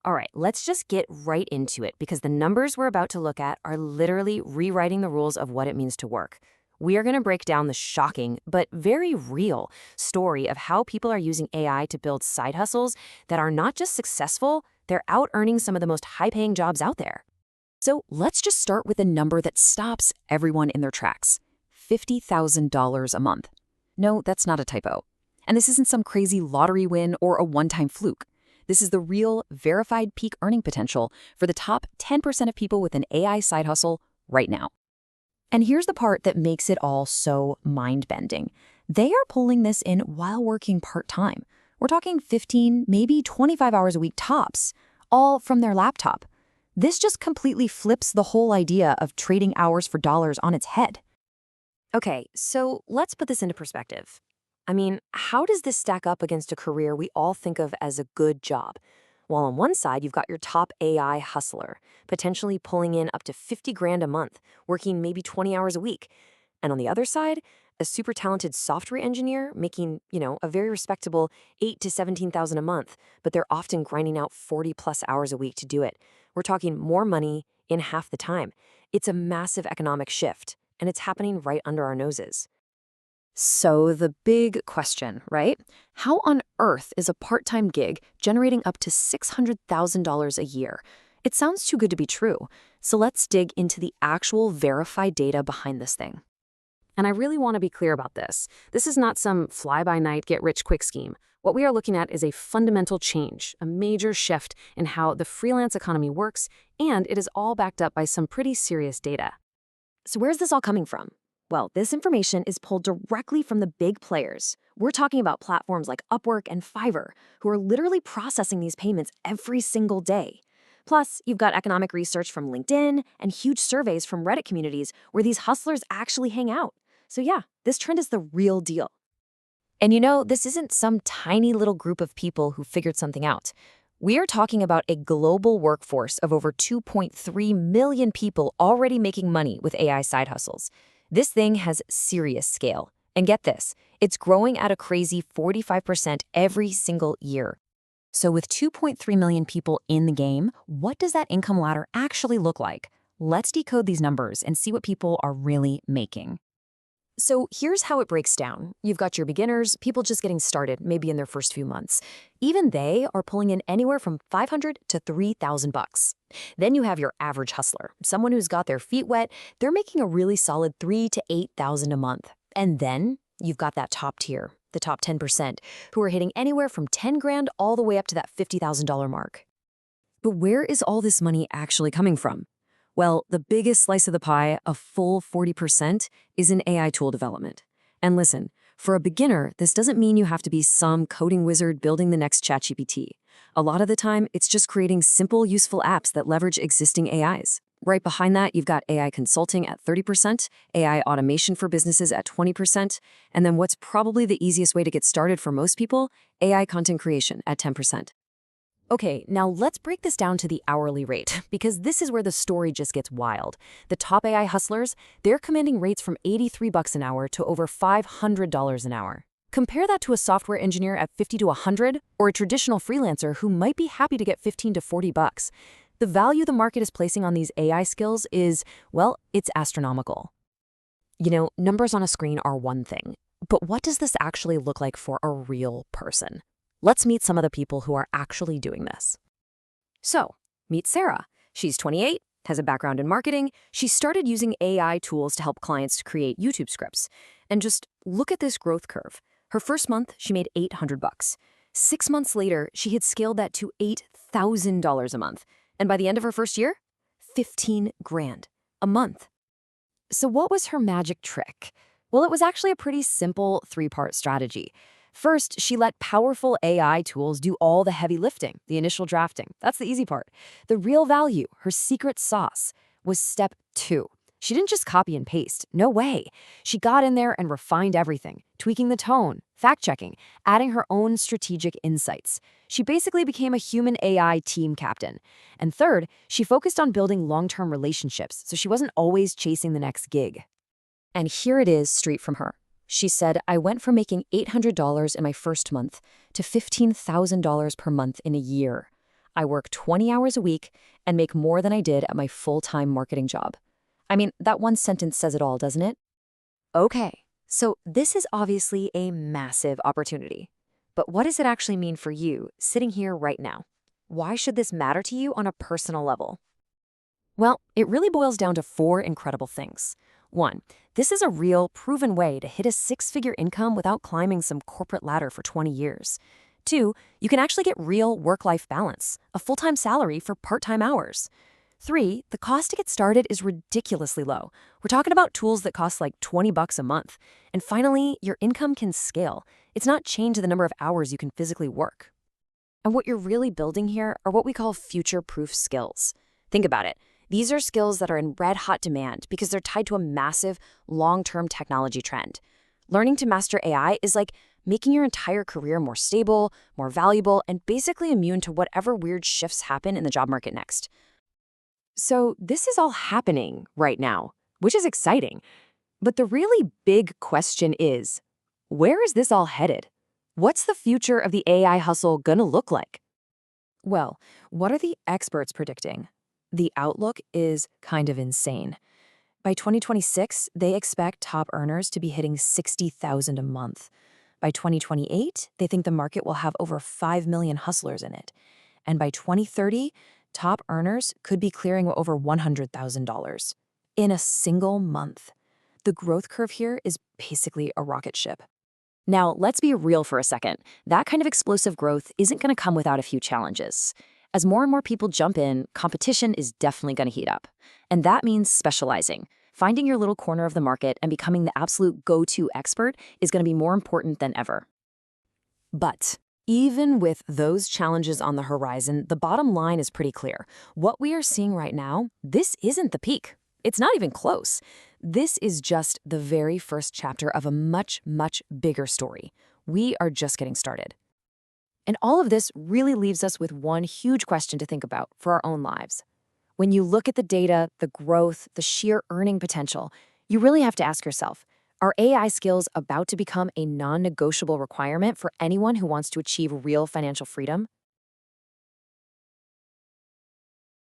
All right, let's just get right into it because the numbers we're about to look at are literally rewriting the rules of what it means to work. We are going to break down the shocking, but very real story of how people are using AI to build side hustles that are not just successful, they're out earning some of the most high-paying jobs out there. So let's just start with a number that stops everyone in their tracks. $50,000 a month. No, that's not a typo. And this isn't some crazy lottery win or a one-time fluke. This is the real, verified peak earning potential for the top 10% of people with an AI side hustle right now. And here's the part that makes it all so mind-bending. They are pulling this in while working part-time. We're talking 15, maybe 25 hours a week tops, all from their laptop. This just completely flips the whole idea of trading hours for dollars on its head. Okay, so let's put this into perspective. I mean, how does this stack up against a career we all think of as a good job? Well, on one side, you've got your top AI hustler, potentially pulling in up to 50 grand a month, working maybe 20 hours a week. And on the other side, a super talented software engineer making, a very respectable 8 to 17,000 a month, but they're often grinding out 40 plus hours a week to do it. We're talking more money in half the time. It's a massive economic shift, and it's happening right under our noses. So the big question, right? How on earth is a part-time gig generating up to $600,000 a year? It sounds too good to be true. So let's dig into the actual verified data behind this thing. And I really want to be clear about this. This is not some fly-by-night, get-rich-quick scheme. What we are looking at is a fundamental change, a major shift in how the freelance economy works, and it is all backed up by some pretty serious data. So where's this all coming from? Well, this information is pulled directly from the big players. We're talking about platforms like Upwork and Fiverr, who are literally processing these payments every single day. Plus, you've got economic research from LinkedIn and huge surveys from Reddit communities where these hustlers actually hang out. So yeah, this trend is the real deal. And this isn't some tiny little group of people who figured something out. We are talking about a global workforce of over 2.3 million people already making money with AI side hustles. This thing has serious scale. And get this, it's growing at a crazy 45% every single year. So with 2.3 million people in the game, what does that income ladder actually look like? Let's decode these numbers and see what people are really making. So here's how it breaks down. You've got your beginners, people just getting started, maybe in their first few months. Even they are pulling in anywhere from $500 to $3,000. Then you have your average hustler, someone who's got their feet wet. They're making a really solid $3,000 to $8,000 a month. And then you've got that top tier, the top 10%, who are hitting anywhere from 10 grand all the way up to that $50,000 mark. But where is all this money actually coming from? Well, the biggest slice of the pie, a full 40%, is in AI tool development. And listen, for a beginner, this doesn't mean you have to be some coding wizard building the next ChatGPT. A lot of the time, it's just creating simple, useful apps that leverage existing AIs. Right behind that, you've got AI consulting at 30%, AI automation for businesses at 20%, and then what's probably the easiest way to get started for most people, AI content creation at 10%. Okay, now let's break this down to the hourly rate, because this is where the story just gets wild. The top AI hustlers, they're commanding rates from $83 an hour to over $500 an hour. Compare that to a software engineer at $50 to $100, or a traditional freelancer who might be happy to get $15 to $40. The value the market is placing on these AI skills is, well, it's astronomical. Numbers on a screen are one thing, but what does this actually look like for a real person? Let's meet some of the people who are actually doing this. So, meet Sarah. She's 28, has a background in marketing. She started using AI tools to help clients to create YouTube scripts. And just look at this growth curve. Her first month, she made $800. 6 months later, she had scaled that to $8,000 a month. And by the end of her first year, 15 grand a month. So what was her magic trick? Well, it was actually a pretty simple 3-part strategy. First, she let powerful AI tools do all the heavy lifting, the initial drafting. That's the easy part. The real value, her secret sauce, was step 2. She didn't just copy and paste. No way. She got in there and refined everything, tweaking the tone, fact-checking, adding her own strategic insights. She basically became a human AI team captain. And third, she focused on building long-term relationships, so she wasn't always chasing the next gig. And here it is straight from her. She said, I went from making $800 in my first month to $15,000 per month in a year. I work 20 hours a week and make more than I did at my full-time marketing job. I mean, that one sentence says it all, doesn't it? Okay, so this is obviously a massive opportunity. But what does it actually mean for you, sitting here right now? Why should this matter to you on a personal level? Well, it really boils down to four incredible things. One, this is a real, proven way to hit a six-figure income without climbing some corporate ladder for 20 years. Two, you can actually get real work-life balance, a full-time salary for part-time hours. Three, the cost to get started is ridiculously low. We're talking about tools that cost like $20 a month. And finally, your income can scale. It's not chained to the number of hours you can physically work. And what you're really building here are what we call future-proof skills. Think about it. These are skills that are in red-hot demand because they're tied to a massive, long-term technology trend. Learning to master AI is like making your entire career more stable, more valuable, and basically immune to whatever weird shifts happen in the job market next. So this is all happening right now, which is exciting. But the really big question is, where is this all headed? What's the future of the AI hustle gonna look like? Well, what are the experts predicting? The outlook is kind of insane. By 2026, they expect top earners to be hitting $60,000 a month. By 2028, they think the market will have over 5 million hustlers in it. And by 2030, top earners could be clearing over $100,000 in a single month. The growth curve here is basically a rocket ship. Now, let's be real for a second. That kind of explosive growth isn't going to come without a few challenges. As more and more people jump in, competition is definitely going to heat up. And that means specializing. Finding your little corner of the market and becoming the absolute go-to expert is going to be more important than ever. But even with those challenges on the horizon, the bottom line is pretty clear. What we are seeing right now, this isn't the peak. It's not even close. This is just the very first chapter of a much, much bigger story. We are just getting started. And all of this really leaves us with one huge question to think about for our own lives. When you look at the data, the growth, the sheer earning potential, you really have to ask yourself, are AI skills about to become a non-negotiable requirement for anyone who wants to achieve real financial freedom?